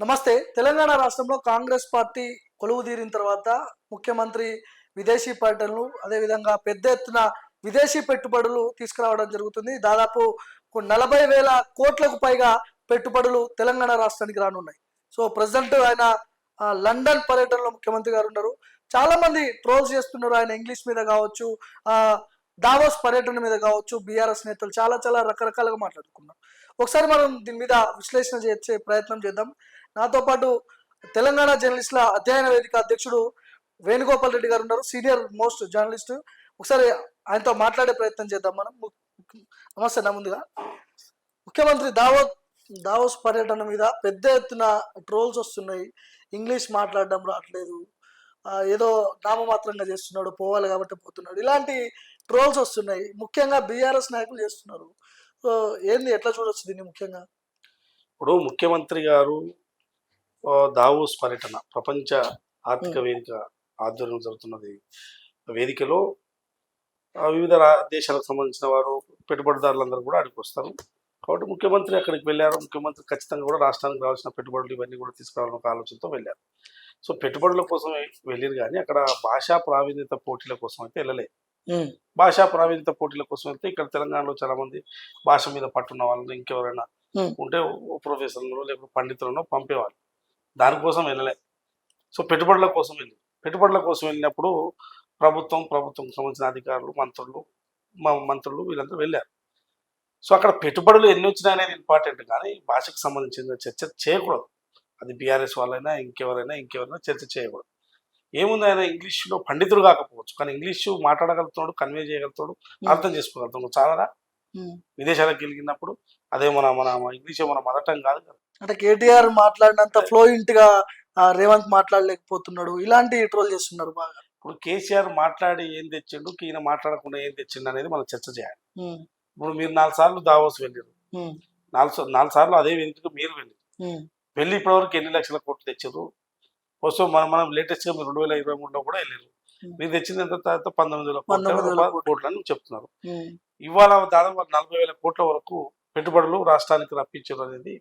నమస్తే. తెలంగాణ రాష్ట్రంలో కాంగ్రెస్ పార్టీ కొలువు తీరిన తర్వాత ముఖ్యమంత్రి విదేశీ పర్యటనలు, అదేవిధంగా పెద్ద ఎత్తున విదేశీ పెట్టుబడులు తీసుకురావడం జరుగుతుంది. దాదాపు 40,000 కోట్లకు పైగా పెట్టుబడులు తెలంగాణ రాష్ట్రానికి రానున్నాయి. సో ప్రెసిడెంట్ ఆయన లండన్ పర్యటనలో ముఖ్యమంత్రి గారు ఉన్నారు. చాలా మంది ట్రోల్స్ చేస్తున్నారు ఆయన ఇంగ్లీష్ మీద కావచ్చు, దావోస్ పర్యటన మీద కావచ్చు. బీఆర్ఎస్ నేతలు చాలా చాలా రకరకాలుగా మాట్లాడుకున్నారు. ఒకసారి మనం దీని మీద విశ్లేషణ చేసే ప్రయత్నం చేద్దాం. నాతో పాటు తెలంగాణ జర్నలిస్టుల అధ్యయన వేదిక అధ్యక్షుడు వేణుగోపాల్ రెడ్డి గారు ఉన్నారు, సీనియర్ మోస్ట్ జర్నలిస్ట్. ఒకసారి ఆయనతో మాట్లాడే ప్రయత్నం చేద్దాం మనం. నమస్తే. నా ముందుగా ముఖ్యమంత్రి దావోస్ పర్యటన మీద పెద్ద ఎత్తున ట్రోల్స్ వస్తున్నాయి. ఇంగ్లీష్ మాట్లాడడం రావట్లేదు, ఏదో నామమాత్రంగా చేస్తున్నాడు, పోవాలి కాబట్టి పోతున్నాడు, ఇలాంటి ట్రోల్స్ వస్తున్నాయి. ముఖ్యంగా బీఆర్ఎస్ నాయకులు చేస్తున్నారు. సో ఏంది, ఎట్లా చూడొచ్చు దీన్ని? ముఖ్యంగా ఇప్పుడు ముఖ్యమంత్రి గారు దావోస్ పర్యటన ప్రపంచ ఆర్థిక వేదిక ఆధ్వర్యంలో జరుగుతున్నది. వేదికలో వివిధ దేశాలకు సంబంధించిన వారు, పెట్టుబడిదారులందరూ కూడా అక్కడికి వస్తారు. కాబట్టి ముఖ్యమంత్రి అక్కడికి వెళ్ళారు. ముఖ్యమంత్రి ఖచ్చితంగా కూడా రాష్ట్రానికి రావాల్సిన పెట్టుబడులు ఇవన్నీ కూడా తీసుకురావాలని ఒక ఆలోచనతో వెళ్ళారు. సో పెట్టుబడుల కోసం వెళ్ళారు, కానీ అక్కడ భాషా ప్రావీణ్యత పోటీల కోసం అయితే వెళ్ళలేదు. భాషా ప్రావీణ్యత పోటీల కోసం అయితే ఇక్కడ తెలంగాణలో చాలా మంది భాష మీద పట్టున్న వాళ్ళని, ఇంకెవరైనా ఉంటే ప్రొఫెసర్లను లేకపోతే పండితులను పంపేవాళ్ళు. దానికోసం వెళ్ళలే. సో పెట్టుబడుల కోసం వెళ్ళినప్పుడు ప్రభుత్వం సంబంధించిన అధికారులు, మంత్రులు వీళ్ళంతా వెళ్ళారు. సో అక్కడ పెట్టుబడులు ఎన్ని వచ్చినాయి అనేది ఇంపార్టెంట్, కానీ భాషకు సంబంధించిన చర్చ చేయకూడదు. అది బీఆర్ఎస్ వాళ్ళైనా ఇంకెవరైనా చర్చ చేయకూడదు. ఏముంది, ఆయన ఇంగ్లీష్లో పండితుడు కాకపోవచ్చు, కానీ ఇంగ్లీషు మాట్లాడగలుగుతున్నాడు, కన్వే చేయగలుగుతాడు, అర్థం చేసుకోగలుగుతున్నాడు. చాలా విదేశాలకు వెళ్ళినప్పుడు అదే మన ఇంగ్లీష్ మన మదర్ టంగ్ కాదు కదా. అంటే కేటీఆర్ మాట్లాడినంత ఫ్లోయింట్ గా రేవంత్ మాట్లాడలేకపోతున్నాడు, ఇలాంటి ట్రోల్ చేస్తున్నారు బాగా. ఇప్పుడు కేసీఆర్ మాట్లాడి ఏం తెచ్చిండు, ఈయన మాట్లాడకుండా ఏం తెచ్చిండు అనేది మనం చర్చ చేయాలి. ఇప్పుడు మీరు 4 సార్లు దావోస్ వెళ్ళారు, 4 సార్లు అదే వేదికకు మీరు వెళ్ళి ఇప్పటివరకు ఎన్ని లక్షల కోట్లు తెచ్చారు? కోసం మనం లేటెస్ట్ గా మీరు 2023లో కూడా వెళ్ళారు. మీరు తెచ్చింది ఎంత? 19,000 కోట్లు అని చెప్తున్నారు. ఇవాళ దాదాపు 40,000 కోట్ల వరకు పెట్టుబడులు రాష్ట్రానికి రప్పించారు అనేది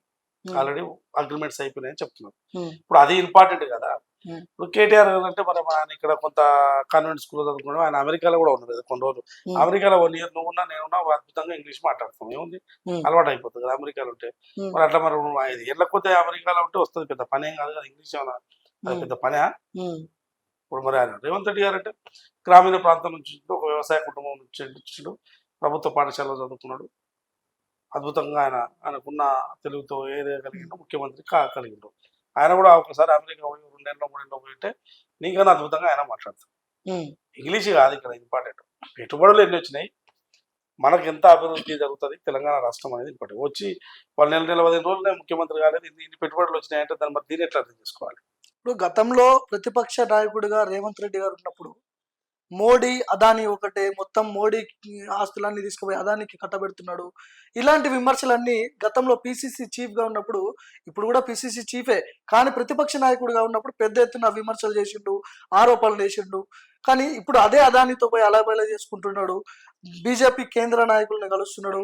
ఆల్రెడీ అగ్రిమెంట్స్ అయిపోయినాయని చెప్తున్నారు. ఇప్పుడు అది ఇంపార్టెంట్ కదా. ఇప్పుడు కేటీఆర్ అంటే ఆయన ఇక్కడ కొంత కాన్వెంట్ స్కూల్లో చదువుకున్నాడు, ఆయన అమెరికాలో కూడా ఉన్నారు కదా కొన్ని రోజులు. అమెరికాలో 1 ఇయర్ నువ్వున్నా నేనున్నా అద్భుతంగా ఇంగ్లీష్ మాట్లాడతాం, ఏముంది, అలవాటు అయిపోతుంది కదా అమెరికాలో ఉంటే. మరి అట్లా మరి 5 ఏళ్ళ కొద్ది అమెరికాలో ఉంటే వస్తుంది, పెద్ద పని ఏం కాదు కదా ఇంగ్లీష్. ఏమన్నా అది పెద్ద పనే? ఇప్పుడు మరి ఆయన రేవంత్ రెడ్డి గారు అంటే గ్రామీణ ప్రాంతం నుంచి ఒక వ్యవసాయ కుటుంబం నుంచి ప్రభుత్వ పాఠశాలలో చదువుకున్నాడు. అద్భుతంగా ఆయనకున్న తెలుగుతో ఏదే కలిగిండో ముఖ్యమంత్రి కలిగిండు. ఆయన కూడా ఒకసారి అమెరికా 2 ఏళ్ళలో 3 ఏళ్ళలో పోయింటే నీకన్నా అద్భుతంగా ఆయన మాట్లాడతారు. ఇంగ్లీష్ కాదు ఇక్కడ ఇంపార్టెంట్. పెట్టుబడులు ఎన్ని వచ్చినాయి, మనకు ఎంత అభివృద్ధి జరుగుతుంది తెలంగాణ రాష్ట్రం అనేది ఇంపార్టెంట్. వచ్చి వాళ్ళు 15 రోజులనే ముఖ్యమంత్రి కాలేదు, ఇన్ని పెట్టుబడులు వచ్చినాయంటే దాన్ని మరి దీన్ని ఎట్లా అర్థం చేసుకోవాలి? ఇప్పుడు గతంలో ప్రతిపక్ష నాయకుడిగా రేవంత్ రెడ్డి గారు ఉన్నప్పుడు మోడీ అదానీ ఒకటే, మొత్తం మోడీ ఆస్తులన్నీ తీసుకుపోయి అదానికి కట్టబెడుతున్నాడు, ఇలాంటి విమర్శలన్నీ గతంలో పిసిసి చీఫ్ గా ఉన్నప్పుడు, ఇప్పుడు కూడా పిసిసి చీఫే కానీ ప్రతిపక్ష నాయకుడిగా ఉన్నప్పుడు పెద్ద ఎత్తున విమర్శలు చేసిండు, ఆరోపణలు చేసిండు. కానీ ఇప్పుడు అదే అదానితో పోయి అలాబైలా చేసుకుంటున్నాడు. బీజేపీ కేంద్ర నాయకుల్ని కలుస్తున్నాడు,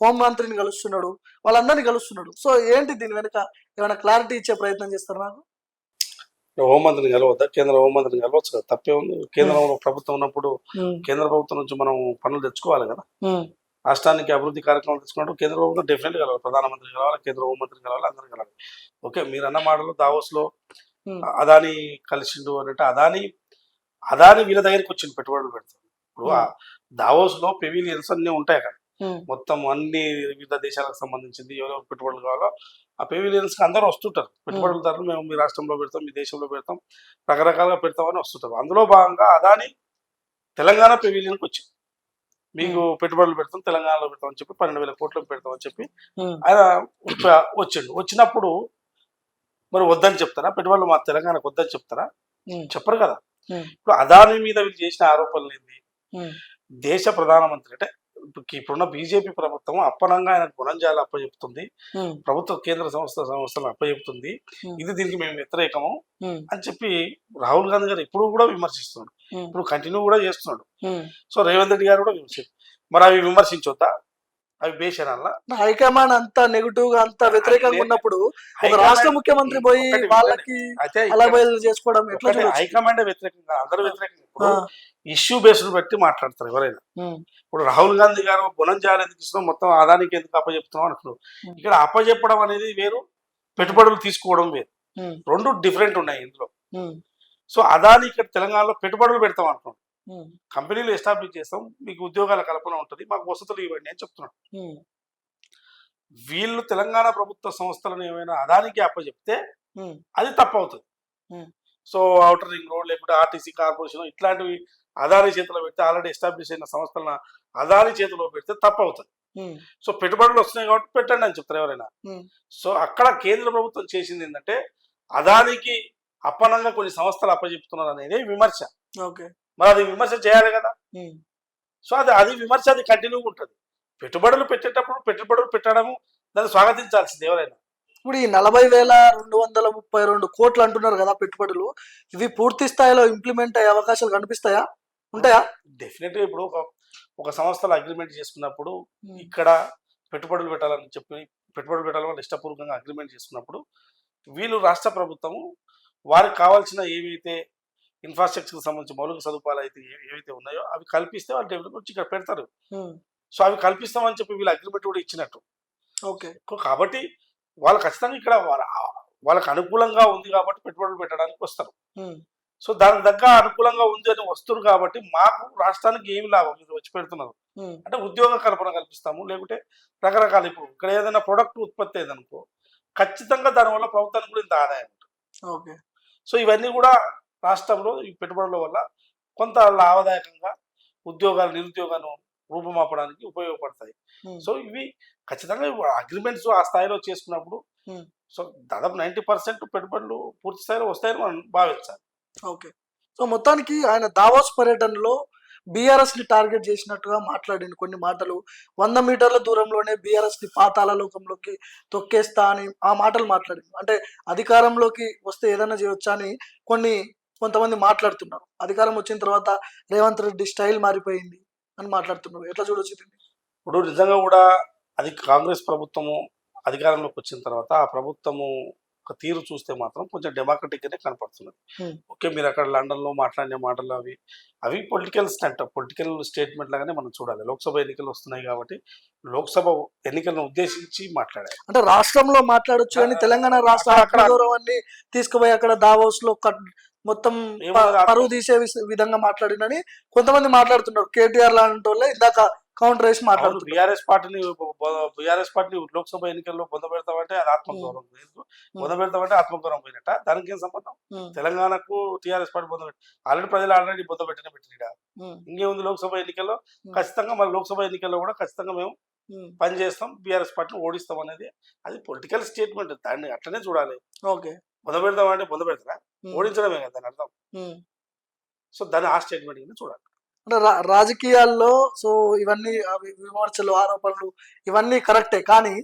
హోంమంత్రిని కలుస్తున్నాడు, వాళ్ళందరినీ కలుస్తున్నాడు. సో ఏంటి దీని వెనుక ఏమైనా క్లారిటీ ఇచ్చే ప్రయత్నం చేస్తారు? నాకు హోంమంత్రిని కలవద్దా? కేంద్ర హోంమంత్రిని కలవచ్చు కదా, తప్పే ఉంది. కేంద్రంలో ప్రభుత్వం ఉన్నప్పుడు కేంద్ర ప్రభుత్వం నుంచి మనం పనులు తెచ్చుకోవాలి కదా. రాష్ట్రానికి అభివృద్ధి కార్యక్రమాలు తెచ్చుకున్నప్పుడు కేంద్ర ప్రభుత్వం డెఫినెట్ కలవాలి, ప్రధానమంత్రి కలవాలి, కేంద్ర హోంమంత్రి కలవాలి, అందరూ కలవాలి. ఓకే, మీరు అన్న మాటలు దావోస్ లో అదానీ కలిసిండు అంటే అదానీ వీళ్ళ దగ్గరికి వచ్చింది పెట్టుబడులు పెడతారు. ఇప్పుడు దావోస్ లో పెవిలియన్స్ అన్ని ఉంటాయి అక్కడ, మొత్తం అన్ని వివిధ దేశాలకు సంబంధించింది ఎవరెవరు పెట్టుబడులు కావాలో ఆ పెవిలియన్స్ కి అందరూ వస్తుంటారు. పెట్టుబడులదారులు మేము మీ రాష్ట్రంలో పెడతాం, మీ దేశంలో పెడతాం, రకరకాలుగా పెడతామని వస్తుంటారు. అందులో భాగంగా అదాని తెలంగాణ పెవిలియన్కి వచ్చింది. మీకు పెట్టుబడులు పెడతాం, తెలంగాణలో పెడతామని చెప్పి 12,000 కోట్లు పెడతామని చెప్పి ఆయన వచ్చినప్పుడు మరి వద్దని చెప్తారా? పెట్టుబడులు మా తెలంగాణకు వద్దని చెప్తారా? చెప్పరు కదా. ఇప్పుడు అదాని మీద వీళ్ళు చేసిన ఆరోపణలు ఏంది? దేశ ప్రధానమంత్రి అంటే ఇప్పుడున్న బీజేపీ ప్రభుత్వం అప్పనంగా ఆయన గుణంజాలు అప్పచెప్తుంది, ప్రభుత్వ కేంద్ర సంస్థలను అప్పచెప్తుంది, ఇది దీనికి మేము వ్యతిరేకము అని చెప్పి రాహుల్ గాంధీ గారు ఇప్పుడు కూడా విమర్శిస్తున్నాడు, ఇప్పుడు కంటిన్యూ కూడా చేస్తున్నాడు. సో రేవంత్ రెడ్డి గారు కూడా విమర్శించారు. మరి అవి విమర్శించొద్దా? అవి బేషనాల హైకమాండ్ అంత నెగిటివ్ గా అంత వ్యతిరేకంగా ఉన్నప్పుడు ఒక రాష్ట్ర హైకమాండ్ ముఖ్యమంత్రి పోయి ఒకటి వాళ్ళకి అయితే అలా ఇక్కడ బయలు చేసుకోవడం ఎట్లా ఒకటి చూడొచ్చు? హైకమాండ్ వ్యతిరేకంగా అందరు వ్యతిరేకంగా ఇప్పుడు ఆ, ఇష్యూ బేస్డ్ బట్టి మాట్లాడతారు ఎవరైనా. ఉమ్, ఇప్పుడు రాహుల్ గాంధీ గారు గుణం చేయాలి ఎందుకు ఇస్తున్నాం, మొత్తం ఆదానికి ఎందుకు అప్పచెప్తున్నాం అంటున్నారు. ఉమ్, ఇక్కడ అప్పచెప్పడం అనేది వేరు, పెట్టుబడులు తీసుకోవడం వేరు, ఉమ్, రెండు డిఫరెంట్ ఉన్నాయి ఇందులో. ఉమ్, సో అదాని ఇక్కడ తెలంగాణలో పెట్టుబడులు పెడతాం అంటున్నాం, ఉమ్, కంపెనీలు ఎస్టాబ్లిష్ చేస్తాం, మీకు ఉద్యోగాల కల్పన ఉంటుంది, మాకు వసతులు ఇవ్వండి అని చెప్తున్నాడు. ఉమ్, వీళ్ళు తెలంగాణ ప్రభుత్వ సంస్థలను ఏమైనా అదానికి అప్పచెప్తే ఉమ్, అది తప్పు అవుతుంది. ఉమ్, సో అవుటర్ రింగ్ రోడ్ లేకపోతే ఆర్టీసీ కార్పొరేషన్ ఇట్లాంటివి అదాని చేతిలో పెడితే, ఆల్రెడీ ఎస్టాబ్లిష్ అయిన సంస్థలను అదాని చేతిలో పెడితే తప్పు అవుతుంది. ఉమ్, సో పెట్టుబడులు వస్తున్నాయి కాబట్టి పెట్టండి అని చెప్తారు ఎవరైనా. ఉమ్, సో అక్కడ కేంద్ర ప్రభుత్వం చేసింది ఏంటంటే అదానికి అప్పనంగా కొన్ని సంస్థలు అప్పచెప్తున్నారు అనేది విమర్శ. ఓకే. మరి అది విమర్శ చేయాలి కదా. ఉమ్. సో అది విమర్శ, అది కంటిన్యూగా ఉంటుంది. పెట్టుబడులు పెట్టేటప్పుడు పెట్టుబడులు పెట్టడము దాన్ని స్వాగతించాల్సింది ఎవరైనా. ఇప్పుడు ఈ 40,232 కోట్లు అంటున్నారు కదా పెట్టుబడులు, ఇవి పూర్తి స్థాయిలో ఇంప్లిమెంట్ అయ్యే అవకాశాలు కనిపిస్తాయా, ఉంటాయా? డెఫినెట్గా ఇప్పుడు ఒక సంస్థలో అగ్రిమెంట్ చేసుకున్నప్పుడు ఇక్కడ పెట్టుబడులు పెట్టాలని చెప్పి పెట్టుబడులు పెట్టాలని ఇష్టపూర్వకంగా అగ్రిమెంట్ చేసుకున్నప్పుడు వీళ్ళు రాష్ట్ర ప్రభుత్వము వారికి కావాల్సిన ఏవైతే ఇన్ఫ్రాస్ట్రక్చర్కి సంబంధించి మౌలిక సదుపాయాలు అయితే ఏవైతే ఉన్నాయో అవి కల్పిస్తే వాళ్ళు డెవలప్ వచ్చి ఇక్కడ పెడతారు. ఉమ్, సో అవి కల్పిస్తామని చెప్పి వీళ్ళు అగ్రిమెంట్ కూడా ఇచ్చినట్టు. ఓకే. కాబట్టి వాళ్ళు ఖచ్చితంగా ఇక్కడ వాళ్ళకి అనుకూలంగా ఉంది కాబట్టి పెట్టుబడులు పెట్టడానికి వస్తారు. ఉమ్, సో దానికి తగ్గ అనుకూలంగా ఉంది అని వస్తున్నారు కాబట్టి మాకు రాష్ట్రానికి ఏమి లాభం, మీరు వచ్చి పెడుతున్నారు ఉమ్, అంటే ఉద్యోగ కల్పన కల్పిస్తాము, లేకుంటే రకరకాల ఇప్పుడు ఇక్కడ ఏదైనా ప్రొడక్ట్ ఉత్పత్తి అయిందనుకో ఖచ్చితంగా దానివల్ల ప్రభుత్వానికి కూడా ఇంత ఆదాయం ఉంటుంది. ఓకే. సో ఇవన్నీ కూడా రాష్ట్రంలో ఈ పెట్టుబడుల వల్ల కొంత లాభదాయకంగా ఉద్యోగాలు నిరుద్యోగాలను రూపుమాపడానికి ఉపయోగపడతాయి. ఉమ్, సో ఇవి ఖచ్చితంగా అగ్రిమెంట్స్ ఆ స్థాయిలో చేసుకున్నప్పుడు ఉమ్, సో దాదాపు 90% పెట్టుబడులు పూర్తి స్థాయిలో వస్తాయని మనం భావించాలి. ఓకే. సో మొత్తానికి ఆయన దావోస్ పర్యటనలో బీఆర్ఎస్ ని టార్గెట్ చేసినట్టుగా మాట్లాడింది కొన్ని మాటలు. 100 మీటర్ల దూరంలోనే బీఆర్ఎస్ ని పాతాళ లోకంలోకి తొక్కేస్తా అని ఆ మాటలు మాట్లాడింది. అంటే అధికారంలోకి వస్తే ఏదైనా చేయొచ్చా అని కొంతమంది మాట్లాడుతున్నారు. అధికారం వచ్చిన తర్వాత రేవంత్ రెడ్డి స్టైల్ మారిపోయింది అని మాట్లాడుతున్నారు. ఎట్లా చూడొచ్చు దీన్ని? ఇప్పుడు నిజంగా కూడా అది కాంగ్రెస్ ప్రభుత్వము అధికారంలోకి వచ్చిన తర్వాత ఆ ప్రభుత్వము ఒక తీరు చూస్తే మాత్రం కొంచెం డెమోక్రటిక్ గానే కనపడుతున్నది. ఓకే, మీరు అక్కడ లండన్ లో మాట్లాడిన మాటలు అవి పొలిటికల్ స్టేట్మెంట్ లాగానే మనం చూడాలి. లోక్సభ ఎన్నికలు వస్తున్నాయి కాబట్టి లోక్సభ ఎన్నికలను ఉద్దేశించి మాట్లాడాలి. అంటే రాష్ట్రంలో మాట్లాడొచ్చు కానీ తెలంగాణ రాష్ట్ర అక్కడ గౌరవాన్ని తీసుకుపోయి అక్కడ దావోస్ లో మొత్తం పరువు తీసే విధంగా మాట్లాడినని కొంతమంది మాట్లాడుతున్నారు. కేటీఆర్ లాంటి వాళ్ళే ఇందాక కౌంటర్ వేసి మాట్లాడుతున్నారు. బీఆర్ఎస్ పార్టీని లోక్సభ ఎన్నికల్లో పొందబెడతామంటే అది ఆత్మగౌరవం, పొందబెడతామంటే ఆత్మగౌరవం పోయినట్ట. దానికి ఏం సంబంధం? తెలంగాణకు టీఆర్ఎస్ పార్టీ ఆల్రెడీ ప్రజలు పెట్టిన ఇంకేముంది లోక్సభ ఎన్నికల్లో ఖచ్చితంగా మన లోక్సభ ఎన్నికల్లో కూడా ఖచ్చితంగా మేము పనిచేస్తాం, బీఆర్ఎస్ పార్టీని ఓడిస్తాం అనేది అది పొలిటికల్ స్టేట్మెంట్. దాన్ని అట్లనే చూడాలి. ఓకే. పొందబెడతాం అంటే పొందబెడతారా, ఓడించడమే కదా దాని అర్థం. సో దాన్ని ఆ స్టేట్మెంట్ కింద చూడాలి. అంటే రాజకీయాల్లో సో ఇవన్నీ విమర్శలు ఆరోపణలు ఇవన్నీ కరెక్టే, కానీ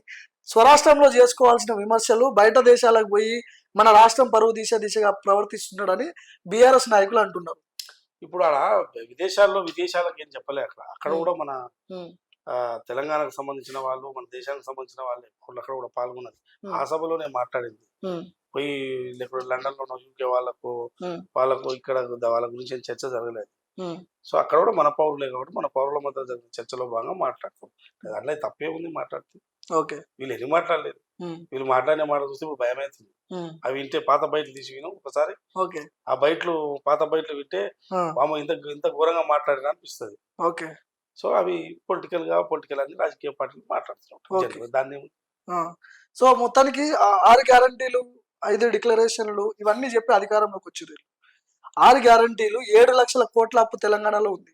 స్వరాష్ట్రంలో చేసుకోవాల్సిన విమర్శలు బయట దేశాలకు పోయి మన రాష్ట్రం పరువు దిశగా ప్రవర్తిస్తున్నాడని బీఆర్ఎస్ నాయకులు అంటున్నారు. ఇప్పుడు అలా విదేశాలకు ఏం చెప్పలే. అక్కడ కూడా మన తెలంగాణకు సంబంధించిన వాళ్ళు, మన దేశానికి సంబంధించిన వాళ్ళు అక్కడ కూడా పాల్గొన్నది. ఆ సభలోనే మాట్లాడింది. పోయి లేకపోతే లండన్ లో యూకే వాళ్ళకు ఇక్కడ వాళ్ళ గురించి ఏం చర్చ జరగలేదు. సో అక్కడ కూడా మన పౌరులే కాబట్టి మన పౌరుల మధ్య జరిగిన చర్చలో భాగంగా మాట్లాడతాం. దాంట్లో తప్పే ఉంది మాట్లాడుతుంది. ఓకే. వీళ్ళు ఎన్ని మాట్లాడలేదు, వీళ్ళు మాట్లాడిన మాట చూస్తే ఇప్పుడు భయం అవుతుంది. అవి వింటే పాత బయటలు తీసి వినం ఒకసారి. ఓకే. ఆ పాత బయటలు వింటే మామ ఇంత ఘోరంగా మాట్లాడినా అనిపిస్తుంది. ఓకే. సో అవి పొలిటికల్ అని రాజకీయ పార్టీలు మాట్లాడుతున్నాం దాన్ని. సో మొత్తానికి 6 గ్యారంటీలు 5 డిక్లరేషన్లు ఇవన్నీ చెప్పి అధికారంలోకి వచ్చారు. 6 గ్యారంటీలు 7 లక్షల కోట్ల అప్పు తెలంగాణలో ఉంది.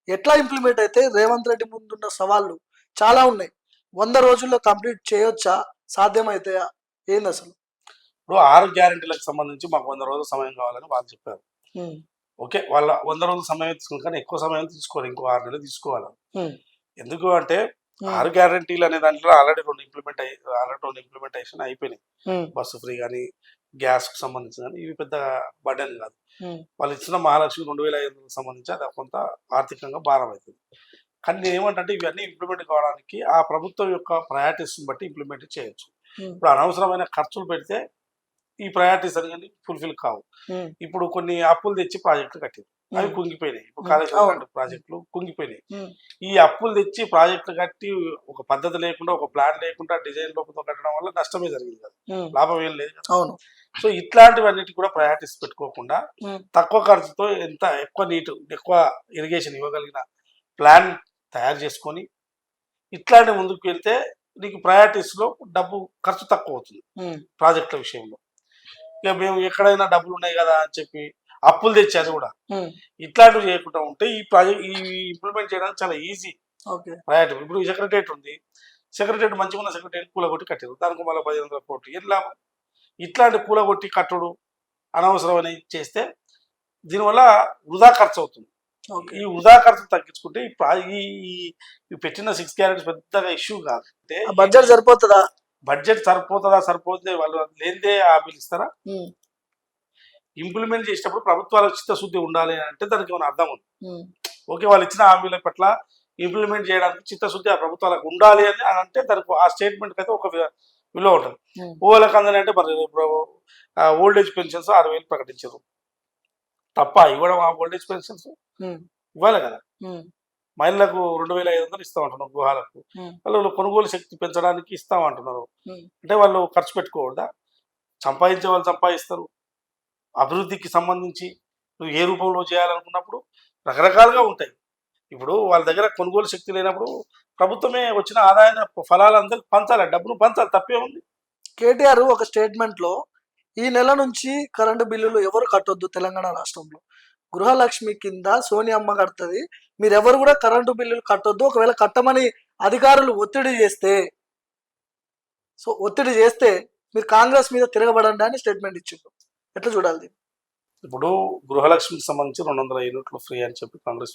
ఎట్లా ఇంప్లిమెంట్ అయితే రేవంత్ రెడ్డి ముందున్న సవాళ్ళు చాలా ఉన్నాయి. 100 రోజుల్లో కంప్లీట్ చేయొచ్చా, సాధ్యమైతాయా, ఏంది అసలు? ఇప్పుడు 6 గ్యారంటీలకు సంబంధించి మాకు 100 రోజుల సమయం కావాలని వాళ్ళు చెప్పారు. ఓకే, వాళ్ళ 100 రోజుల సమయం తీసుకుని కానీ ఎక్కువ సమయం తీసుకోవాలి, ఇంకో 6 నెలలు తీసుకోవాలి. ఎందుకు అంటే 6 గ్యారంటీలు అనే దాంట్లో ఆల్రెడీ 2 ఇంప్లిమెంటేషన్ అయిపోయినాయి. బస్సు ఫ్రీ కానీ గ్యాస్ కు సంబంధించి కానీ ఇవి పెద్ద బర్డెన్ కాదు. వాళ్ళు ఇచ్చిన మహాలక్ష్మి 2,500 సంబంధించి అది కొంత ఆర్థికంగా భారం అవుతుంది. కానీ నేను ఏమంటే ఇవన్నీ ఇంప్లిమెంట్ కావడానికి ఆ ప్రభుత్వం యొక్క ప్రయారిటీస్ బట్టి ఇంప్లిమెంట్ చేయొచ్చు. ఇప్పుడు అనవసరమైన ఖర్చులు పెడితే ఈ ప్రయారిటీస్ అనేది ఫుల్ఫిల్ కావు. ఇప్పుడు కొన్ని అప్పులు తెచ్చి ప్రాజెక్టులు కట్టారు, అవి కుంగిపోయినాయి. ఇప్పుడు కాళేశ్వరం ప్రాజెక్టులు కుంగిపోయినాయి. ఈ అప్పులు తెచ్చి ప్రాజెక్టులు కట్టి ఒక పద్ధతి లేకుండా, ఒక ప్లాన్ లేకుండా, డిజైన్ లోపల కట్టడం వల్ల నష్టమే జరిగింది కదా, లాభం ఏం లేదు కదా. సో ఇట్లాంటివన్నిటి కూడా ప్రయారిటీస్ పెట్టుకోకుండా తక్కువ ఖర్చుతో ఎంత ఎక్కువ ఇరిగేషన్ ఇవ్వగలిగిన ప్లాన్ తయారు చేసుకొని ఇట్లాంటి ముందుకు వెళ్తే నీకు ప్రయారిటీస్ లో డబ్బు ఖర్చు తక్కువ అవుతుంది ప్రాజెక్టుల విషయంలో. ఇక మేము ఎక్కడైనా డబ్బులు ఉన్నాయి కదా అని చెప్పి అప్పులు తెచ్చారు కూడా ఇట్లాంటివి చేయకుండా ఉంటే ఈ ప్రాజెక్ట్ ఇంప్లిమెంట్ చేయడానికి చాలా ఈజీ. ప్రయారిటీ ఇప్పుడు సెక్రటరియట్ ఉంది, సెక్రటరియట్ మంచిగా ఉన్న సెక్రటరియట్ కూలగొట్టి కట్టారు, దానికి మళ్ళీ 1500 కోట్లు ఏం లాభం? ఇట్లాంటి కూలగొట్టి కట్టుడు అనవసరమని చేస్తే దీనివల్ల వృధా ఖర్చు అవుతుంది. ఈ వృధా ఖర్చు తగ్గించుకుంటే ఈ పెట్టిన 6 గ్యారెంటీస్ పెద్దగా ఇష్యూ కాదు. అంటే బడ్జెట్ సరిపోతుందా? బడ్జెట్ సరిపోతే వాళ్ళు లేనిదే హామీలు ఇస్తారా? ఇంప్లిమెంట్ చేసేటప్పుడు ప్రభుత్వాలకు చిత్తశుద్ధి ఉండాలి అంటే దానికి ఏమైనా అర్థం ఉంది. ఓకే, వాళ్ళు ఇచ్చిన హామీల పట్ల ఇంప్లిమెంట్ చేయడానికి చిత్తశుద్ధి ఆ ప్రభుత్వాలకు ఉండాలి అని అంటే దానికి ఆ స్టేట్మెంట్కి అయితే ఒక విలువ ఉంటుంది. ఊళ్ళకి అందని అంటే మరి ఓల్డ్ ఏజ్ పెన్షన్స్ 6000 ప్రకటించారు తప్ప ఇవ్వడం ఆ ఓల్డ్ ఏజ్ పెన్షన్స్ ఇవ్వాలి కదా. మహిళలకు 2500 ఇస్తామంటున్నారు, గృహాలకు వాళ్ళు కొనుగోలు శక్తి పెంచడానికి ఇస్తామంటున్నారు. అంటే వాళ్ళు ఖర్చు పెట్టుకోవద్దా? సంపాదించే వాళ్ళు సంపాదిస్తారు. అభివృద్ధికి సంబంధించి నువ్వు ఏ రూపంలో చేయాలనుకున్నప్పుడు రకరకాలుగా ఉంటాయి. ఇప్పుడు వాళ్ళ దగ్గర కొనుగోలు శక్తి లేనప్పుడు ప్రభుత్వమే వచ్చిన ఆదాయ ఫలాలందరికీ పంచాలి, డబ్బును పంచాలి, తప్పే ఉంది. కేటీఆర్ ఒక స్టేట్మెంట్ లో ఈ నెల నుంచి కరెంటు బిల్లులు ఎవరు కట్టొద్దు తెలంగాణ రాష్ట్రంలో, గృహలక్ష్మి కింద సోనియమ్మ కడుతుంది, మీరెవరు కూడా కరెంటు బిల్లులు కట్టొద్దు, ఒకవేళ కట్టమని అధికారులు ఒత్తిడి చేస్తే మీరు కాంగ్రెస్ మీద తిరగబడండి అని స్టేట్మెంట్ ఇచ్చిండు. ఎట్లా చూడాలి? ఇప్పుడు గృహలక్ష్మికి సంబంధించి 200 యూనిట్లు ఫ్రీ అని చెప్పి కాంగ్రెస్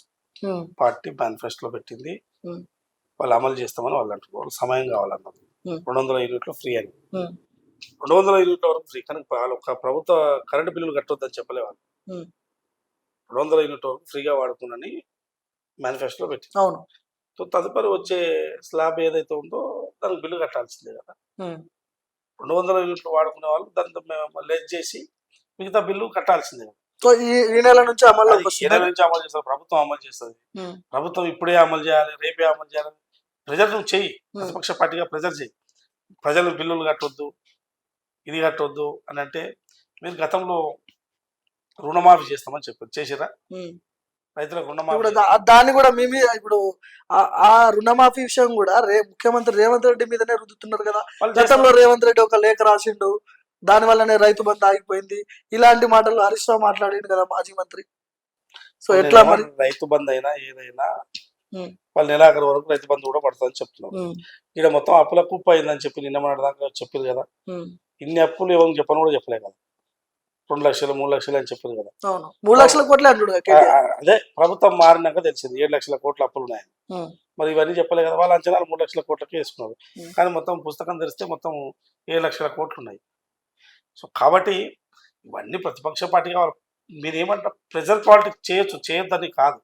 పార్టీ మేనిఫెస్టోలో పెట్టింది. వాళ్ళు అమలు చేస్తామని వాళ్ళు అంటారు. వాళ్ళు సమయం కావాలన్నారు. 200 యూనిట్లు ఫ్రీ అని, 200 యూనిట్ల వరకు ఫ్రీ. కానీ ఒక ప్రభుత్వ కరెంటు బిల్లులు కట్టొద్దని చెప్పలే వాళ్ళు. 200 యూనిట్ల వరకు ఫ్రీగా వాడుకున్నని మేనిఫెస్టోలో పెట్టింది. అవును. సో తదుపరి వచ్చే స్లాబ్ ఏదైతే ఉందో దానికి బిల్లు కట్టాల్సిందే కదా. 200 యూనిట్లు వాడుకునే వాళ్ళు దాన్ని లెస్ చేసి మిగతా బిల్లు కట్టాల్సిందే. సో ఈ నెల నుంచి అమలు చేస్తారు, ప్రభుత్వం అమలు చేస్తుంది. ప్రభుత్వం ఇప్పుడే అమలు చేయాలి, రేపే అమలు చేయాలి. ప్రెజర్ నువ్వు చెయ్యి, ప్రతిపక్ష పార్టీగా ప్రెజర్ చెయ్యి. ప్రజలు బిల్లులు కట్టొద్దు, ఇది కట్టొద్దు అని అంటే మీరు గతంలో రుణమాఫీ చేస్తామని చెప్పారు, చేసిరా? రైతులకు రుణమాఫీ, దాన్ని కూడా మేము ఇప్పుడు ఆ రుణమాఫీ విషయం కూడా ముఖ్యమంత్రి రేవంత్ రెడ్డి మీదనే రుద్దుతున్నారు కదా. గతంలో రేవంత్ రెడ్డి ఒక లేఖ రాసిండు, దాని వల్లనే రైతు బంధు ఆగిపోయింది. ఇలాంటి మాటలు హరీష్ రావు మాట్లాడిండు కదా మాజీ మంత్రి. సో ఎట్లా మరి రైతు బంధు అయినా ఏదైనా వాళ్ళు నెలాఖరు వరకు రైతు బంధు కూడా పడుతుందని చెప్తున్నారు. ఇక్కడ మొత్తం అప్పుల కుప్ప అయిందని చెప్పి నిన్న మన దాకా చెప్పారు కదా. ఇన్ని అప్పులు ఎవరు చెప్పని కూడా చెప్పలే కదా. 2 లక్షలు 3 లక్షలు అని చెప్పారు కదా. 3 లక్షల కోట్లే అంటుడు. అదే ప్రభుత్వం మారినాక తెలిసింది 7 లక్షల కోట్ల అప్పులు ఉన్నాయని. మరి ఇవన్నీ చెప్పలే కదా. వాళ్ళ అంచనాలు 3 లక్షల కోట్లకి వేసుకున్నారు. కానీ మొత్తం పుస్తకం తెరిస్తే మొత్తం 7 లక్షల కోట్లు ఉన్నాయి. సో కాబట్టి ఇవన్నీ ప్రతిపక్ష పార్టీగా మీరు ఏమంటారు, ప్రెజర్ పాలిటిక్స్ చేయొద్దని కాదు.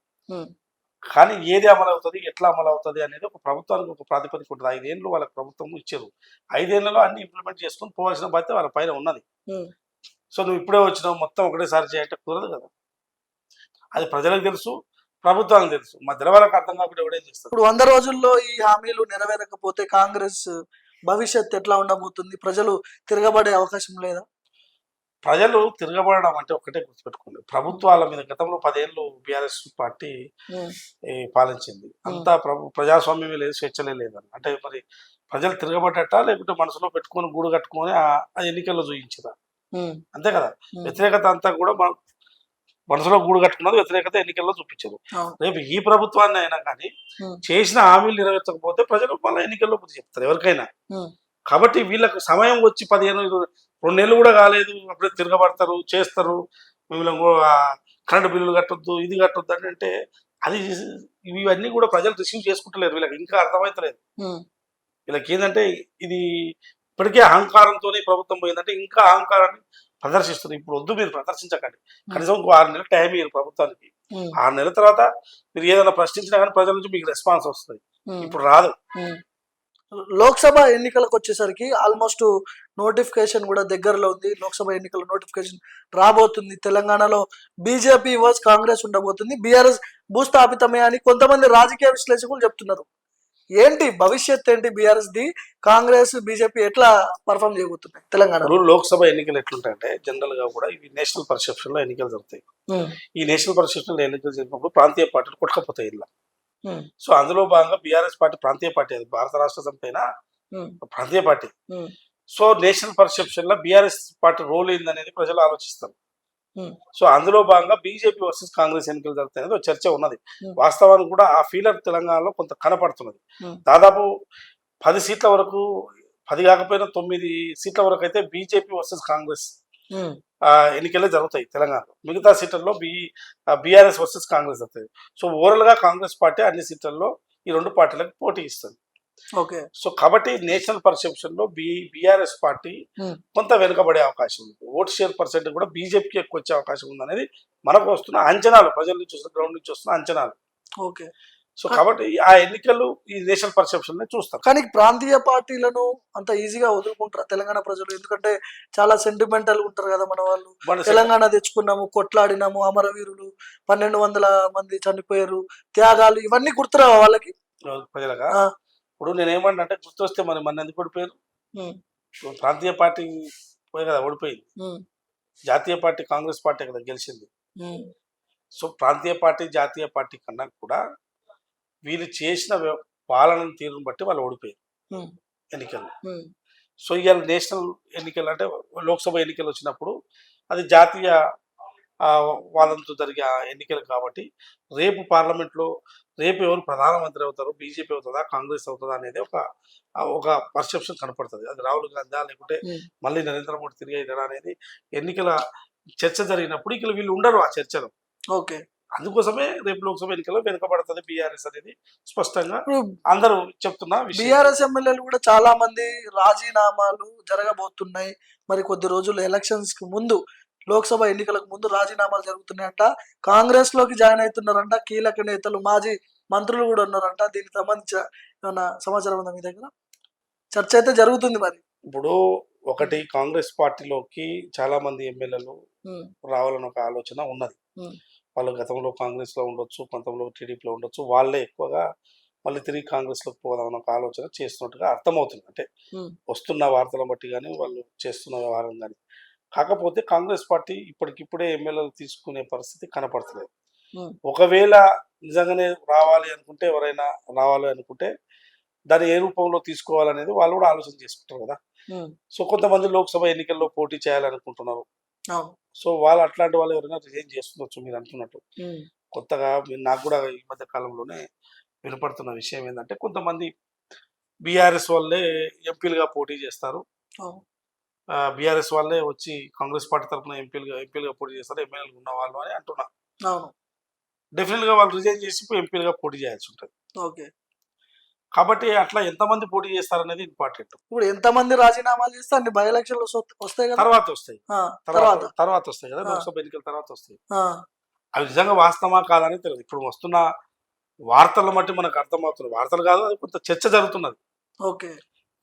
కానీ ఏది అమలు అవుతుంది, ఎట్లా అమలు అవుతుంది అనేది ఒక ప్రభుత్వానికి ఒక ప్రాతిపదిక ఉంటుంది. 5 ఏళ్ళు వాళ్ళకి ప్రభుత్వం ఇచ్చారు. 5 ఏళ్లలో అన్ని ఇంప్లిమెంట్ చేసుకొని పోవాల్సిన బాధ్యత వాళ్ళ పైన ఉన్నది. సో నువ్వు ఇప్పుడే వచ్చినావు మొత్తం ఒకటేసారి చేయంటే కుదరదు కదా. అది ప్రజలకు తెలుసు, ప్రభుత్వానికి తెలుసు. మధ్యలో వాళ్ళకి అర్థం కాకుండా ఎవడేం చేస్తారు. ఇప్పుడు 100 రోజుల్లో ఈ హామీలు నెరవేరకపోతే కాంగ్రెస్ భవిష్యత్ ఎట్లా ఉండబోతుంది? ప్రజలు తిరగబడే అవకాశం లేదా? ప్రజలు తిరగబడడం అంటే ఒకటే గుర్తుపెట్టుకోండి, ప్రభుత్వాల మీద గతంలో 10 ఏళ్ళు బీఆర్ఎస్ పార్టీ పాలించింది. అంతా ప్రజాస్వామ్యం లేదు, స్వేచ్ఛలే లేదని. అంటే మరి ప్రజలు తిరగబడ్డట, లేకుంటే మనసులో పెట్టుకొని గూడు కట్టుకొని ఆ ఎన్నికల్లో చూపించదా? అంతే కదా. వ్యతిరేకత అంతా కూడా మనసులో గూడు కట్టుకున్నది వ్యతిరేకత ఎన్నికల్లో చూపించారు. రేపు ఈ ప్రభుత్వాన్ని అయినా కానీ చేసిన హామీలు నెరవేర్చకపోతే ప్రజలు మళ్ళీ ఎన్నికల్లో బుద్ధి చెప్తారు ఎవరికైనా. కాబట్టి వీళ్ళకు సమయం వచ్చి 2 నెలలు కూడా కాలేదు, అప్పుడే తిరగబడతారు, చేస్తారు. మిమ్మల్ని కరెంటు బిల్లులు కట్టొద్దు, ఇది కట్టొద్దు అని అంటే అది ఇవన్నీ కూడా ప్రజలు రిసీవ్ చేసుకుంటలేరు. వీళ్ళకి ఇంకా అర్థమవుతలేదు. వీళ్ళకి ఏంటంటే ఇది ఇప్పటికే అహంకారంతోనే ప్రభుత్వం పోయిందంటే ఇంకా అహంకారాన్ని ప్రదర్శిస్తుంది. ఇప్పుడు వద్దు, మీరు ప్రదర్శించకండి, కనీసం 6 నెలలు టైం ఇయ్యరు ప్రభుత్వానికి. ఉమ్, 6 నెలల తర్వాత మీరు ఏదైనా ప్రశ్నించినా కానీ ప్రజల నుంచి మీకు రెస్పాన్స్ వస్తుంది. ఉమ్, ఇప్పుడు రాదు. ఉమ్. లోక్సభ ఎన్నికలకు వచ్చేసరికి ఆల్మోస్ట్ నోటిఫికేషన్ కూడా దగ్గరలో ఉంది. లోక్సభ ఎన్నికల నోటిఫికేషన్ రాబోతుంది. తెలంగాణలో బీజేపీ వర్స్ కాంగ్రెస్ ఉండబోతుంది. బీఆర్ఎస్ భూస్థాపితమే అని కొంతమంది రాజకీయ విశ్లేషకులు చెప్తున్నారు. ఏంటి భవిష్యత్ ఏంటి బీఆర్ఎస్ ది? కాంగ్రెస్ బీజేపీ ఎట్లా పర్ఫామ్ చేయబోతున్నాయి తెలంగాణలో? ఇప్పుడు లోక్సభ ఎన్నికలు ఎట్లుంటాయంటే జనరల్ గా కూడా ఇవి నేషనల్ పర్సెప్షన్ లో ఎన్నికలు జరుగుతాయి. ఈ నేషనల్ పర్సెప్షన్ లో ఎన్నికలు జరిగినప్పుడు ప్రాంతీయ పార్టీలు కొట్టుకపోతాయి ఇలా. సో అందులో భాగంగా బీఆర్ఎస్ పార్టీ ప్రాంతీయ పార్టీ, అది భారత రాష్ట్ర సమితి ప్రాంతీయ పార్టీ. సో నేషనల్ పర్సెప్షన్ లో బీఆర్ఎస్ పార్టీ రోల్ ఏందనేది ప్రజలు ఆలోచిస్తారు. సో అందులో భాగంగా బీజేపీ వర్సెస్ కాంగ్రెస్ ఎన్నికలు జరుగుతాయి అనేది ఒక చర్చ ఉన్నది. వాస్తవానికి కూడా ఆ ఫీలర్ తెలంగాణలో కొంత కనపడుతున్నది. దాదాపు 10 సీట్ల వరకు, 10 కాకపోయినా 9 సీట్ల వరకు అయితే బీజేపీ వర్సెస్ కాంగ్రెస్ ఎన్నికలే జరుగుతాయి తెలంగాణలో. మిగతా సీట్లలో బీఆర్ఎస్ వర్సెస్ కాంగ్రెస్ జరుగుతాయి. సో ఓవరాల్ గా కాంగ్రెస్ పార్టీ అన్ని సీట్లలో ఈ 2 పార్టీలకు పోటీ ఇస్తుంది. ఓకే. సో కాబట్టి నేషనల్ పర్సెప్షన్ లో బీఆర్ఎస్ పార్టీ కొంత వెనుకబడే అవకాశం ఉంది. ఓట్ షేర్ పర్సెంట్ కూడా బీజేపీకి ఎక్కువ వచ్చే అవకాశం ఉందనేది మనకు వస్తున్న అంచనాలు, ప్రజల నుంచి వస్తున్న, గ్రౌండ్ నుంచి వస్తున్న అంచనాలు. ఓకే. సో కాబట్టి ఆ ఎన్నికలు ఈ నేషనల్ పర్సెప్షన్ చూస్తాం. కానీ ప్రాంతీయ పార్టీలను అంత ఈజీగా వదులుకుంటారు తెలంగాణ ప్రజలు? ఎందుకంటే చాలా సెంటిమెంటల్ ఉంటారు కదా మన వాళ్ళు. తెలంగాణ తెచ్చుకున్నాము, కొట్లాడినాము, అమరవీరులు 1200 మంది చనిపోయారు, త్యాగాలు, ఇవన్నీ గుర్తురావా వాళ్ళకి, ప్రజలుగా? ఇప్పుడు నేనేమన్నా అంటే గుర్తొస్తే మన ఎందుకు ఓడిపోయారు? ప్రాంతీయ పార్టీ పోయి కదా ఓడిపోయింది. జాతీయ పార్టీ కాంగ్రెస్ పార్టీ కదా గెలిచింది. సో ప్రాంతీయ పార్టీ జాతీయ పార్టీ కన్నా కూడా వీళ్ళు చేసిన పాలన తీరును బట్టి వాళ్ళు ఓడిపోయారు ఎన్నికలు. సో ఇవాళ నేషనల్ ఎన్నికలు అంటే లోక్సభ ఎన్నికలు వచ్చినప్పుడు అది జాతీయ వాదంతో జరిగే ఎన్నికలు కాబట్టి రేపు పార్లమెంట్లో రేపు ఎవరు ప్రధానమంత్రి అవుతారు, బీజేపీ అవుతుందా కాంగ్రెస్ అవుతుందా అనేది ఒక పర్సెప్షన్ కనపడుతుంది. అది రాహుల్ గాంధీ లేకుంటే మళ్ళీ నరేంద్ర మోడీ తిరిగి అవుతాడా అనేది ఎన్నికల చర్చ జరిగినప్పుడు ఇక్కడ వీళ్ళు ఉండరు ఆ చర్చలో. ఓకే. అందుకోసమే రేపు లోక్సభ ఎన్నికల్లో వెనుకబడుతుంది బీఆర్ఎస్ అనేది స్పష్టంగా అందరూ చెప్తున్నా విషయం. బీఆర్ఎస్ ఎమ్మెల్యేలు కూడా చాలా మంది రాజీనామాలు జరగబోతున్నాయి. మరి కొద్ది రోజులు ఎలక్షన్స్ కి ముందు, లోక్సభ ఎన్నికలకు ముందు రాజీనామాలు జరుగుతున్నాయంట. కాంగ్రెస్ లోకి జాయిన్ అవుతున్నారంట కీలక నేతలు, మాజీ మంత్రులు కూడా ఉన్నారంట. దీనికి సంబంధించిన ఏమన్నా సమాచారం ఉందా మీ దగ్గర? చర్చ అయితే జరుగుతుంది. మరి ఇప్పుడు ఒకటి, కాంగ్రెస్ పార్టీలోకి చాలా మంది ఎమ్మెల్యేలు రావాలని ఒక ఆలోచన ఉన్నది. వాళ్ళు గతంలో కాంగ్రెస్ లో ఉండొచ్చు, కొంతలో టీడీపీలో ఉండొచ్చు. వాళ్ళే ఎక్కువగా మళ్ళీ తిరిగి కాంగ్రెస్ లోకి పోదామని ఒక ఆలోచన చేస్తున్నట్టుగా అర్థమవుతుంది. అంటే వస్తున్న వార్తలను బట్టి కానీ వాళ్ళు చేస్తున్న వ్యవహారం కానీ. కాకపోతే కాంగ్రెస్ పార్టీ ఇప్పటికిప్పుడే ఎమ్మెల్యేలు తీసుకునే పరిస్థితి కనపడతలేదు. ఒకవేళ నిజంగానే రావాలి అనుకుంటే, ఎవరైనా రావాలి అనుకుంటే దాన్ని ఏ రూపంలో తీసుకోవాలనేది వాళ్ళు కూడా ఆలోచన చేసుకుంటారు కదా. సో కొంతమంది లోక్సభ ఎన్నికల్లో పోటీ చేయాలనుకుంటున్నారు. సో వాళ్ళు అట్లాంటి వాళ్ళు ఎవరైనా రిజైన్ చేస్తుండొచ్చు మీరు అంటున్నట్టు. కొత్తగా నాకు కూడా ఈ మధ్య కాలంలోనే వినపడుతున్న విషయం ఏంటంటే కొంతమంది బీఆర్ఎస్ వాళ్ళే ఎంపీలుగా పోటీ చేస్తారు, బీఆర్ఎస్ వాళ్ళే వచ్చి కాంగ్రెస్ పార్టీ తరఫున ఎంపీలుగా పోటీ చేస్తారు, ఎమ్మెల్యేలు ఉన్న వాళ్ళు అని అంటున్నా. డెఫినెట్ గా వాళ్ళు రిజైన్ చేసి ఎంపీలుగా పోటీ చేయాల్సి ఉంటుంది. ఓకే. కాబట్టి అట్లా ఎంతమంది పోటీ చేస్తారనేది ఇంపార్టెంట్. ఇప్పుడు ఎంతమంది రాజీనామాలు చేస్తే అన్ని బై ఎలక్షన్లు వస్తాయి కదా, తర్వాత వస్తాయి కదా, లోక్సభ ఎన్నికల తర్వాత వస్తాయి. అవి నిజంగా వాస్తవమా కాదని తెలియదు. ఇప్పుడు వస్తున్న వార్తలను బట్టి మనకు అర్థమవుతుంది. వార్తలు కాదు, అది కొంత చర్చ జరుగుతున్నది. ఓకే.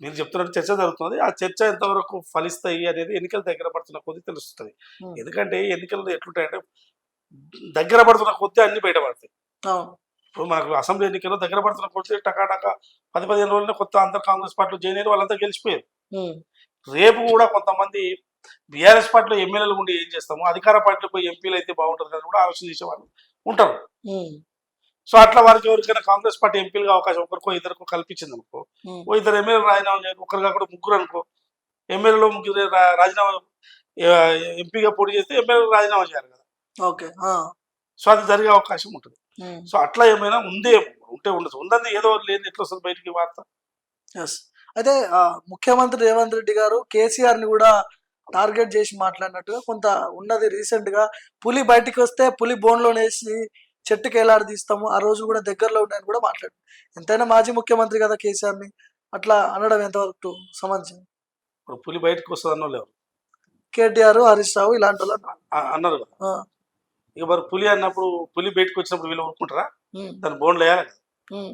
మీరు చెప్తున్నట్టు చర్చ జరుగుతున్నది. ఆ చర్చ ఎంతవరకు ఫలిస్తాయి అనేది ఎన్నికలు దగ్గర పడుతున్న కొద్దీ తెలుస్తుంది. ఎందుకంటే ఎన్నికలు ఎట్లుంటాయంటే దగ్గర పడుతున్న కొద్దీ అన్ని బయటపడతాయి. ఇప్పుడు మనకు అసెంబ్లీ ఎన్నికల్లో దగ్గర పడుతున్న కొద్దీ టకాటక 10-15 రోజుల్లో కొత్త అందరు కాంగ్రెస్ పార్టీలో జాయిన్ అయ్యారు, వాళ్ళంతా గెలిచిపోయారు. రేపు కూడా కొంతమంది బీఆర్ఎస్ పార్టీలో ఎమ్మెల్యేలు ఉండి ఏం చేస్తాము, అధికార పార్టీలో పోయి ఎంపీలు అయితే బాగుంటుంది కదా కూడా ఆలోచన చేసే వాళ్ళు ఉంటారు. సో అట్లా వారికి ఎవరికైనా కాంగ్రెస్ పార్టీ ఎంపీలుగా అవకాశం ఒకరికో ఇద్దరికో కల్పించింది అనుకో, ఓ ఇద్దరు ఎమ్మెల్యేలు రాజీనామా చేయాలి, ఒకరు కాకుండా ముగ్గురు అనుకో, ఎమ్మెల్యేలో ముగ్గురు రాజీనామా ఎంపీగా పోటీ చేస్తే ఎమ్మెల్యేలు రాజీనామా చేయాలి కదా. ఓకే. సో అది జరిగే అవకాశం ఉంటుంది. సో అట్లా ఏమైనా ఉంటే ఉండదు, ఉందని ఏదో లేదు, ఎట్లా వస్తుంది బయటికి వార్త. అయితే ముఖ్యమంత్రి రేవంత్ రెడ్డి గారు కేసీఆర్ ని కూడా టార్గెట్ చేసి మాట్లాడినట్టుగా కొంత ఉన్నది. రీసెంట్ గా పులి బయటికి వస్తే పులి బోన్లోనేసి చెట్టుకి ఎలాడి తీస్తాము, ఆ రోజు కూడా దగ్గరలో ఉన్నాయని కూడా మాట్లాడు. ఎంతైనా మాజీ ముఖ్యమంత్రి కదా కేసీఆర్ ని అట్లా అనడం ఎంతవరకు సమంజసం? ఇప్పుడు పులి బయటకు వస్తుంది అన్న లేవు, కేటీఆర్, హరీష్ రావు ఇలాంటి వాళ్ళు అన్నారు కదా. ఇక మరి పులి అన్నప్పుడు పులి బయటకు వచ్చినప్పుడు వీళ్ళు ఊరుకుంటారా? ఉమ్, దాన్ని బోన్లో వేయాలి కదా. ఉమ్,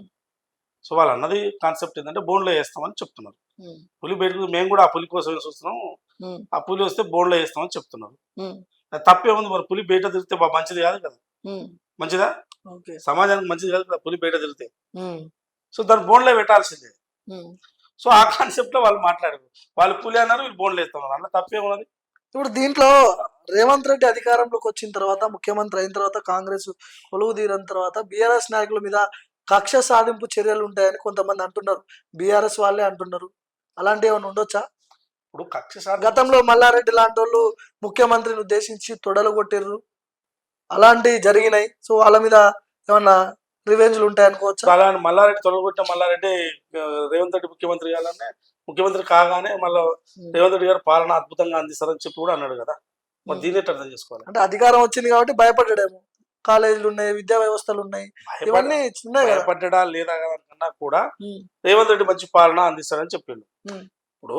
సో వాళ్ళు అన్నది కాన్సెప్ట్ ఏంటంటే బోన్లో వేస్తామని చెప్తున్నారు. ఉమ్, పులి బయటకు మేము కూడా ఆ పులి కోసం చూస్తున్నాం, ఉమ్, ఆ పులి వస్తే బోన్లో వేస్తామని చెప్తున్నారు. ఉమ్, అది తప్పేముంది? మరి పులి బయట తిరిగితే మంచిది కాదు కదా. ఉమ్, మంచిదా? ఓకే. సమాజానికి మంచిది కాదు కదా పులి బయట తిరిగితే. ఉమ్, సో దాన్ని బోన్లో పెట్టాల్సిందే. ఉమ్. సో ఆ కాన్సెప్ట్ లో వాళ్ళు మాట్లాడారు. వాళ్ళు పులి అన్నారు, వీళ్ళు బోన్లో వేస్తున్నారు. అన్న తప్పేమున్నది? ఇప్పుడు దీంట్లో రేవంత్ రెడ్డి అధికారంలోకి వచ్చిన తర్వాత, ముఖ్యమంత్రి అయిన తర్వాత, కాంగ్రెస్ కొలువు తీరిన తర్వాత బీఆర్ఎస్ నాయకుల మీద కక్ష సాధింపు చర్యలు ఉంటాయని కొంతమంది అంటున్నారు. బీఆర్ఎస్ వాళ్ళే అంటున్నారు. అలాంటి ఏమైనా ఉండొచ్చా? ఇప్పుడు కక్ష సాధన గతంలో మల్లారెడ్డి లాంటి వాళ్ళు ముఖ్యమంత్రిని ఉద్దేశించి తొడలు కొట్టిర్రు, అలాంటివి జరిగినాయి. సో వాళ్ళ మీద ఏమన్నా రివెంజ్లు ఉంటాయనుకోవచ్చా? అలాంటి మల్లారెడ్డి తొలగొట్టిన మల్లారెడ్డి ఆ, రేవంత్ రెడ్డి ముఖ్యమంత్రి కాగానే మళ్ళీ రేవంత్ రెడ్డి గారు పాలన అద్భుతంగా అందిస్తారని చెప్పి కూడా అన్నాడు కదా. మరి దీన్ని ఎట్లా అర్థం చేసుకోవాలి? అంటే అధికారం వచ్చింది కాబట్టి భయపడ్డాడేమో. కాలేజీలు ఉన్నాయి, విద్యా వ్యవస్థలు ఉన్నాయి, ఇవన్నీ ఉన్నాయి కదా. భయపడ్డా లేదా కన్నా కూడా ఉమ్, రేవంత్ రెడ్డి మంచి పాలన అందిస్తారని చెప్పిండు. ఉమ్, ఇప్పుడు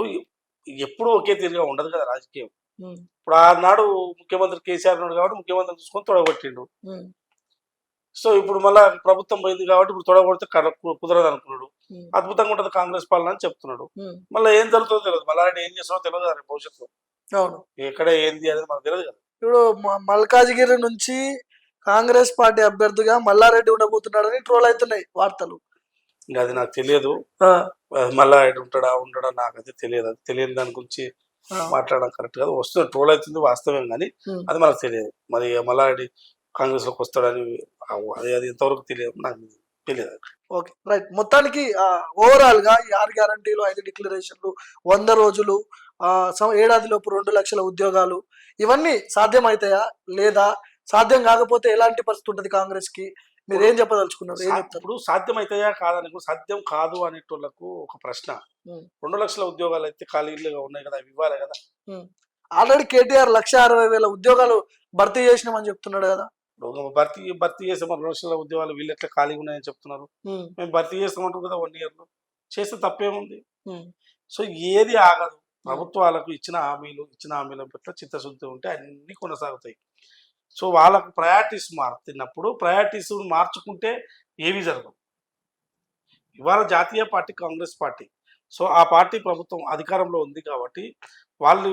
ఎప్పుడు ఒకే తీరుగా ఉండదు కదా రాజకీయం. ఉమ్, ఇప్పుడు ఆనాడు ముఖ్యమంత్రి కేసీఆర్ ఉన్నాడు కాబట్టి ముఖ్యమంత్రి చూసుకొని తొడగొట్టిండు. ఉమ్, సో ఇప్పుడు మళ్ళీ ప్రభుత్వం పోయింది కాబట్టి ఇప్పుడు తొడగొడితే కుదరదు అనుకున్నాడు. ఉమ్, అద్భుతంగా ఉంటుంది కాంగ్రెస్ పాలన అని చెప్తున్నాడు. ఉమ్. మళ్ళీ ఏం జరుగుతుందో తెలియదు. మల్లారెడ్డి ఏం చేస్తాడో తెలియదు కదా భవిష్యత్తులో. అవును. ఎక్కడ ఏంది అనేది మనకు తెలియదు కదా. ఇప్పుడు మల్కాజిగిరి నుంచి కాంగ్రెస్ పార్టీ అభ్యర్థిగా మల్లారెడ్డి ఉండబోతున్నాడని ట్రోల్ అవుతున్నాయి వార్తలు. ఇంకా అది నాకు తెలియదు. ఆ, మల్లారెడ్డి ఉండడా నాకైతే తెలియదు. అది తెలియని దాని గురించి ఆ, మాట్లాడడం కరెక్ట్ కాదు. వస్తుంది, ట్రోల్ అవుతుంది వాస్తవం, కానీ ఉమ్. అది మనకు తెలియదు. మరి మల్లారెడ్డి కాంగ్రెస్ లోకి వస్తాడని అది ఎంతవరకు తెలియదు, నాకు తెలియదు. Okay, right. మొత్తానికి ఓవరాల్ గా ఈ 6 గ్యారంటీలు, 5 డిక్లరేషన్లు, 100 రోజులు, ఏడాదిలోపు 2 లక్షల ఉద్యోగాలు, ఇవన్నీ సాధ్యమవుతాయా లేదా? సాధ్యం కాకపోతే ఎలాంటి పరిస్థితి ఉంటుంది కాంగ్రెస్ కి? మీరు ఏం చెప్పదలుచుకున్నారు? ఏం చెప్తారు? ఇప్పుడు సాధ్యమవుతాయా కాదని, సాధ్యం కాదు అనేటోళ్లకు ఒక ప్రశ్న. ఉమ్, 2 లక్షల ఉద్యోగాలు అయితే ఖాళీలుగా ఉన్నాయి కదా, అవి ఇవ్వాలి కదా. ఉమ్. ఆల్రెడీ కేటీఆర్ 1,60,000 ఉద్యోగాలు భర్తీ చేసినామని చెప్తున్నాడు కదా. భర్తీ చేస్తే మరి 2 లక్షల ఉద్యోగాలు వీళ్ళు ఎట్లా ఖాళీగా ఉన్నాయని చెప్తున్నారు. ఉమ్, మేము భర్తీ చేస్తామంటారు కదా 1 year లో. చేస్తే తప్పేముంది? ఉమ్, సో ఏది ఆగదు. ప్రభుత్వాలకు ఇచ్చిన హామీల పట్ల చిత్తశుద్ధి ఉంటే అన్ని కొనసాగుతాయి. సో వాళ్ళకు ప్రయారిటీస్ మారుతున్నప్పుడు ప్రయారిటీస్ మార్చుకుంటే ఏవి జరగవు. ఇవాళ జాతీయ పార్టీ కాంగ్రెస్ పార్టీ. సో ఆ పార్టీ ప్రభుత్వం అధికారంలో ఉంది కాబట్టి వాళ్ళు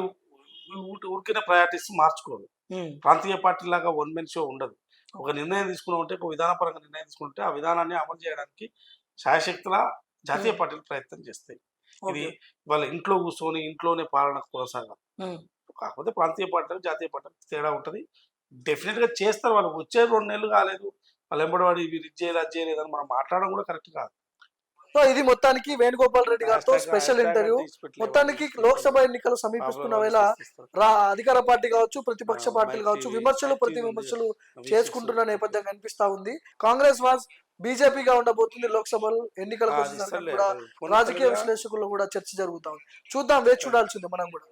ఊరికనే ప్రయారిటీస్ మార్చుకోరు. ఉమ్, ప్రాంతీయ పార్టీ లాగా వన్ మెన్ షో ఉండదు. ఒక నిర్ణయం తీసుకున్నామంటే, ఒక విధానపరంగా నిర్ణయం తీసుకుంటే ఆ విధానాన్ని అమలు చేయడానికి శాయశక్తుల జాతీయ పార్టీలు ప్రయత్నం చేస్తాయి. ఇది ఓకే. వాళ్ళ ఇంట్లో కూర్చొని ఇంట్లోనే పాలన కొనసాగాలి. ఉమ్, కాకపోతే ప్రాంతీయ పార్టీలకు జాతీయ పార్టీలకు తేడా ఉంటుంది. డెఫినెట్గా చేస్తారు. వాళ్ళు వచ్చే 2 నెలలు కాలేదు, వాళ్ళు ఎంబడివాడు ఇవి ఇది చేయలేదు అది చేయలేదు అని మనం మాట్లాడడం కూడా కరెక్ట్ కాదు. సో ఇది మొత్తానికి వేణుగోపాల్ రెడ్డి గారితో స్పెషల్ ఇంటర్వ్యూ. మొత్తానికి లోక్సభ ఎన్నికలు సమీపిస్తున్న వేళ అధికార పార్టీ కావచ్చు, ప్రతిపక్ష పార్టీలు కావచ్చు, విమర్శలు ప్రతి విమర్శలు చేసుకుంటున్న నేపథ్యం కనిపిస్తా ఉంది. కాంగ్రెస్ వాజ్ బీజేపీగా ఉండబోతుంది లోక్సభ ఎన్నికలకు వచ్చేసరికి కూడా. రాజకీయ విశ్లేషకుల్లో కూడా చర్చ జరుగుతా ఉంది. చూద్దాం, వేచి చూడాల్సిందే మనం కూడా.